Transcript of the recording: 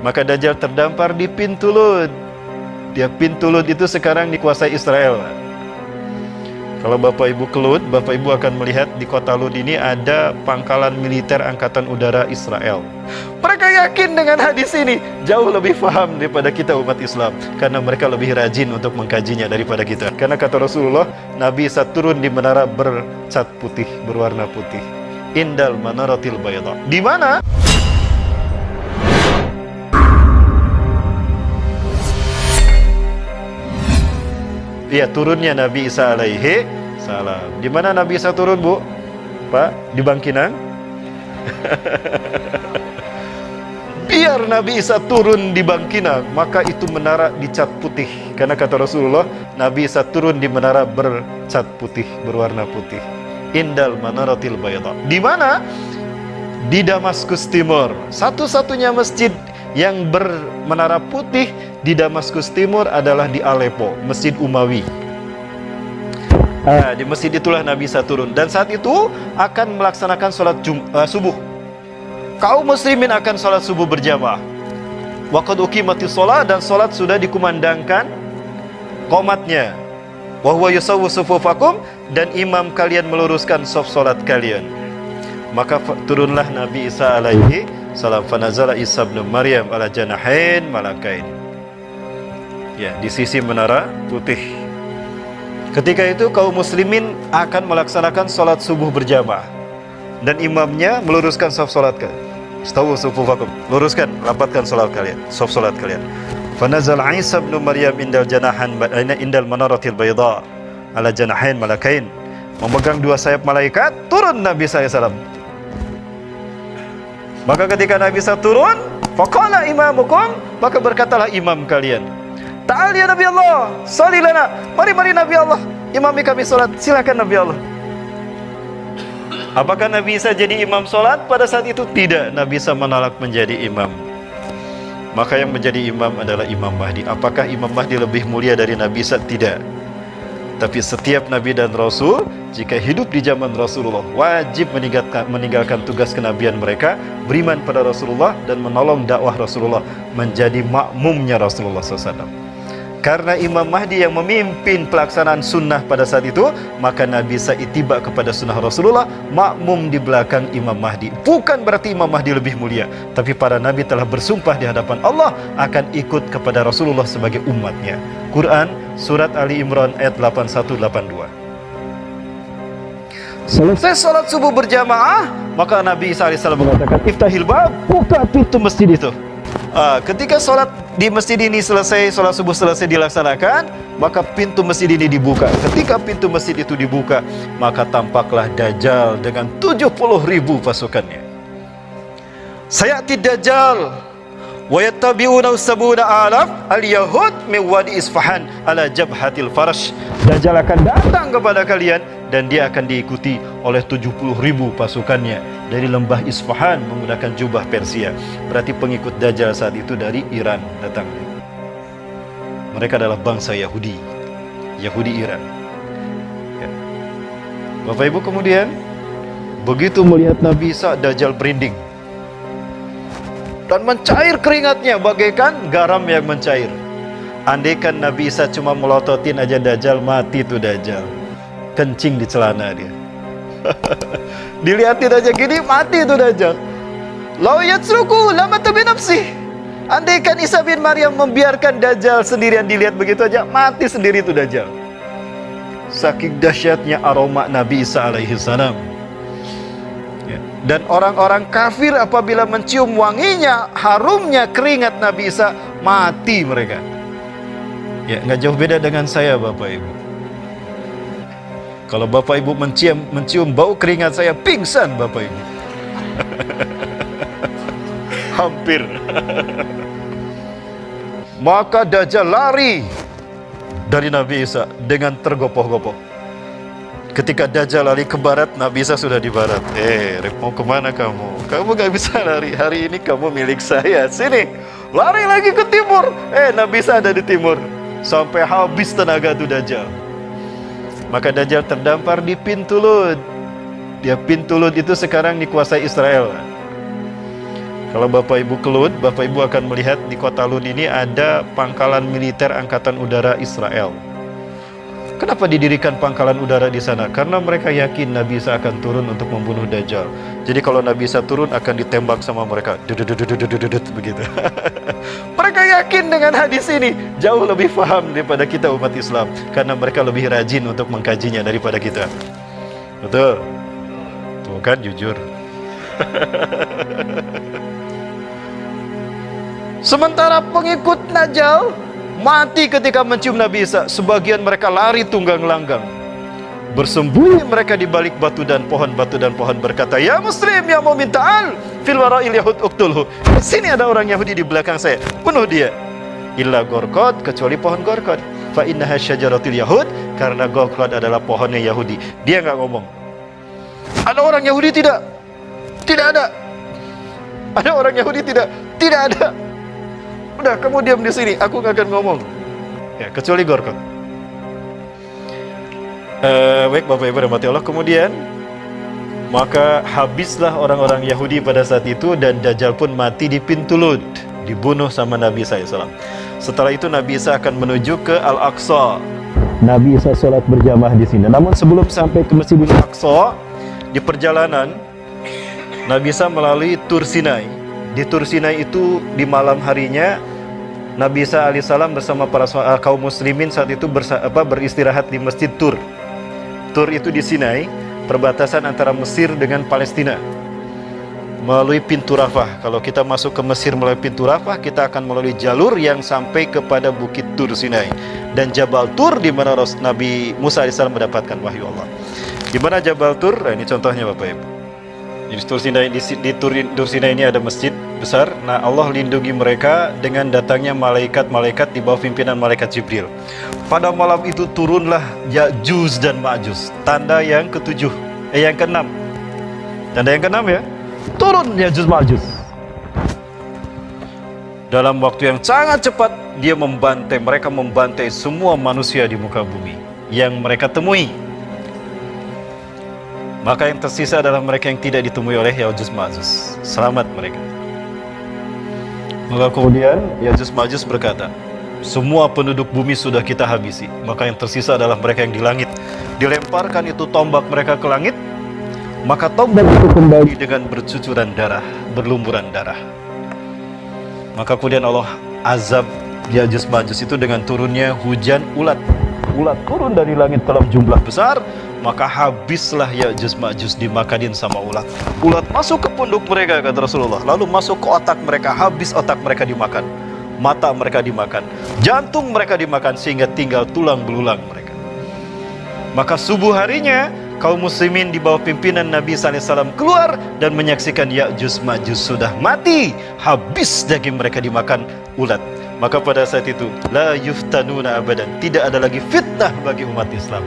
Maka Dajjal terdampar di pintu Lud. Pintu Lud itu sekarang dikuasai Israel. Kalau Bapak Ibu ke Lud, Bapak Ibu akan melihat di kota Lud ini ada pangkalan militer Angkatan Udara Israel. Mereka yakin dengan hadis ini, jauh lebih paham daripada kita umat Islam, karena mereka lebih rajin untuk mengkajinya daripada kita. Karena kata Rasulullah, Nabi Isa turun di menara bercat putih, berwarna putih. Indal manaratil bayda. Di mana? Ya, turunnya Nabi Isa alaihi salam. Di mana Nabi Isa turun, Bu? Pak, di Bangkinang? Biar Nabi Isa turun di Bangkinang, maka itu menara dicat putih. Karena kata Rasulullah, Nabi Isa turun di menara bercat putih, berwarna putih. Indal manaratil bayda. Di mana? Di Damaskus Timur. Satu-satunya masjid yang bermenara putih di Damaskus Timur adalah di Aleppo, Masjid Umawi. Di masjid itulah Nabi Isa turun. Dan saat itu akan melaksanakan sholat subuh. Kaum muslimin akan sholat subuh berjamaah. Waqad uqimatis sholat, dan sholat sudah dikumandangkan qomatnya. Wa huwa yusawwu sufufakum, dan imam kalian meluruskan saf sholat kalian. Maka turunlah Nabi Isa alaihi salam. Fanazala Isa bin Maryam ala janahain malakain. Ya, di sisi menara putih. Ketika itu kaum muslimin akan melaksanakan sholat subuh berjamaah, dan imamnya meluruskan saf sholat kalian. Istawu sufufakum, luruskan, rapatkan sholat kalian, saf sholat kalian. Fanazala Isa bin Maryam indal manaratil bayda ala janahain malakain. Memegang dua sayap malaikat, turun Nabi SAW. Maka ketika Nabi Isa turun, faqala imamukum, maka berkatalah imam kalian, ta'al ya Nabi Allah, sholli lana, mari Nabi Allah, imami kami sholat, silakan Nabi Allah. Apakah Nabi Isa jadi imam sholat? Pada saat itu tidak, Nabi Isa menolak menjadi imam. Maka yang menjadi imam adalah Imam Mahdi. Apakah Imam Mahdi lebih mulia dari Nabi Isa? Tidak. Tapi setiap Nabi dan Rasul, jika hidup di zaman Rasulullah, wajib meninggalkan tugas kenabian mereka, beriman pada Rasulullah, dan menolong dakwah Rasulullah, menjadi makmumnya Rasulullah SAW. Karena Imam Mahdi yang memimpin pelaksanaan sunnah pada saat itu, maka Nabi Isa ittiba kepada sunnah Rasulullah, makmum di belakang Imam Mahdi. Bukan berarti Imam Mahdi lebih mulia, tapi para Nabi telah bersumpah di hadapan Allah akan ikut kepada Rasulullah sebagai umatnya. Quran Surat Ali Imran ayat 81-82. Selesai sholat subuh berjamaah, maka Nabi Isa AS mengatakan, iftahil bab, buka pintu masjid itu. Ketika sholat di masjid ini selesai, sholat subuh selesai dilaksanakan, maka pintu masjid ini dibuka. Ketika pintu masjid itu dibuka, maka tampaklah Dajjal dengan 70.000 pasukannya. Sayati Dajjal wa yattabi'una sabuna alaf al-yahud min wadi Isfahan ala jabhatil farash. Dajjal akan datang kepada kalian, dan dia akan diikuti oleh 70.000 pasukannya dari lembah Isfahan menggunakan jubah Persia. Berarti pengikut Dajjal saat itu dari Iran datang. Mereka adalah bangsa Yahudi Iran. Ya. Bapak Ibu, kemudian begitu melihat Nabi Isa, Dajjal berinding dan mencair keringatnya bagaikan garam yang mencair. Andaikan Nabi Isa cuma melototin aja Dajjal, mati tuh Dajjal. Kencing di celana dia. Dilihatin aja gini, mati tuh Dajjal. Lau yatsruku lamata binafsih. Andaikan Isa bin Maryam membiarkan Dajjal sendirian, dilihat begitu aja, mati sendiri tuh Dajjal. Saking dahsyatnya aroma Nabi Isa alaihi salam. Dan orang-orang kafir apabila mencium wanginya, harumnya keringat Nabi Isa, mati mereka. Ya, nggak jauh beda dengan saya, Bapak Ibu. Kalau Bapak Ibu mencium bau keringat saya, pingsan Bapak Ibu. Hampir. Maka Dajjal lari dari Nabi Isa dengan tergopoh-gopoh. Ketika Dajjal lari ke barat, Nabi Isa sudah di barat. Mau kemana kamu? Kamu gak bisa lari. Hari ini kamu milik saya. Sini. Lari lagi ke timur. Nabi Isa ada di timur. Sampai habis tenaga tuh Dajjal. Maka Dajjal terdampar di pintu Lud. Pintu Lud itu sekarang dikuasai Israel. Kalau Bapak Ibu ke Lud, Bapak Ibu akan melihat di kota Lud ini ada pangkalan militer Angkatan Udara Israel. Kenapa didirikan pangkalan udara di sana? Karena mereka yakin Nabi Isa akan turun untuk membunuh Dajjal. Jadi kalau Nabi Isa turun akan ditembak sama mereka. Begitu. Mereka yakin dengan hadis ini, jauh lebih paham daripada kita umat Islam, karena mereka lebih rajin untuk mengkajinya daripada kita. Betul? Tuh kan, jujur. Sementara pengikut Dajjal mati ketika mencium Nabi Isa. Sebagian mereka lari tunggang langgang. Bersembunyi mereka di balik batu dan pohon berkata, "Ya Muslim, ya mu'min, ta'al fil wara'il yahud uqtulhu." Di sini ada orang Yahudi di belakang saya, bunuh dia. Illa gorkod, kecuali pohon gorkod. Fa innaha syajaratil yahud, karena gorkod adalah pohonnya Yahudi. Dia nggak ngomong. Ada orang Yahudi tidak? Tidak ada. Ada orang Yahudi tidak? Tidak ada. Udah, kamu diam di sini, aku nggak akan ngomong. Ya, kecuali gorkod. Baik Bapak Ibu rahmati Allah. Kemudian maka habislah orang-orang Yahudi pada saat itu, dan Dajjal pun mati di pintu Lud, dibunuh sama Nabi Isa SAW. Setelah itu Nabi Isa akan menuju ke Al-Aqsa. Nabi Isa sholat berjamaah di sini. Namun sebelum sampai ke Masjidil Aqsa, di perjalanan Nabi Isa melalui Tur Sinai. Di Tur Sinai itu di malam harinya Nabi Isa alaihissalam bersama para kaum muslimin saat itu beristirahat di Masjid Tur. Tur itu di Sinai, perbatasan antara Mesir dengan Palestina, melalui pintu Rafah. Kalau kita masuk ke Mesir melalui pintu Rafah, kita akan melalui jalur yang sampai kepada Bukit Tur Sinai dan Jabal Tur, di mana Nabi Musa alaihissalam mendapatkan wahyu Allah. Di mana Jabal Tur? Nah, ini contohnya Bapak Ibu. Di Tur Sinai, di Tur Sinai ini ada masjid besar. Nah, Allah lindungi mereka dengan datangnya malaikat-malaikat di bawah pimpinan malaikat Jibril. Pada malam itu turunlah Ya'juj dan Ma'juj. Tanda yang ketujuh, yang keenam. Tanda yang keenam ya. Turun Ya'juj Ma'juj. Dalam waktu yang sangat cepat mereka membantai semua manusia di muka bumi yang mereka temui. Maka yang tersisa adalah mereka yang tidak ditemui oleh Ya'juj Ma'juj. Selamat mereka. Maka kemudian Ya'juj Ma'juj berkata, "Semua penduduk bumi sudah kita habisi." Maka yang tersisa adalah mereka yang di langit. Dilemparkan itu tombak mereka ke langit, maka tombak itu kembali dengan bercucuran darah, berlumuran darah. Maka kemudian Allah azab Ya'juj Ma'juj itu dengan turunnya hujan ulat. Ulat turun dari langit dalam jumlah besar, maka habislah Ya'juj Ma'juj dimakanin sama ulat. Ulat masuk ke punduk mereka, kata Rasulullah, lalu masuk ke otak mereka, habis otak mereka dimakan. Mata mereka dimakan, jantung mereka dimakan, sehingga tinggal tulang belulang mereka. Maka subuh harinya kaum muslimin di bawah pimpinan Nabi SAW keluar dan menyaksikan Ya'juj Ma'juj sudah mati, habis daging mereka dimakan ulat. Maka pada saat itu la yuftanuna abadan, tidak ada lagi fitnah bagi umat Islam.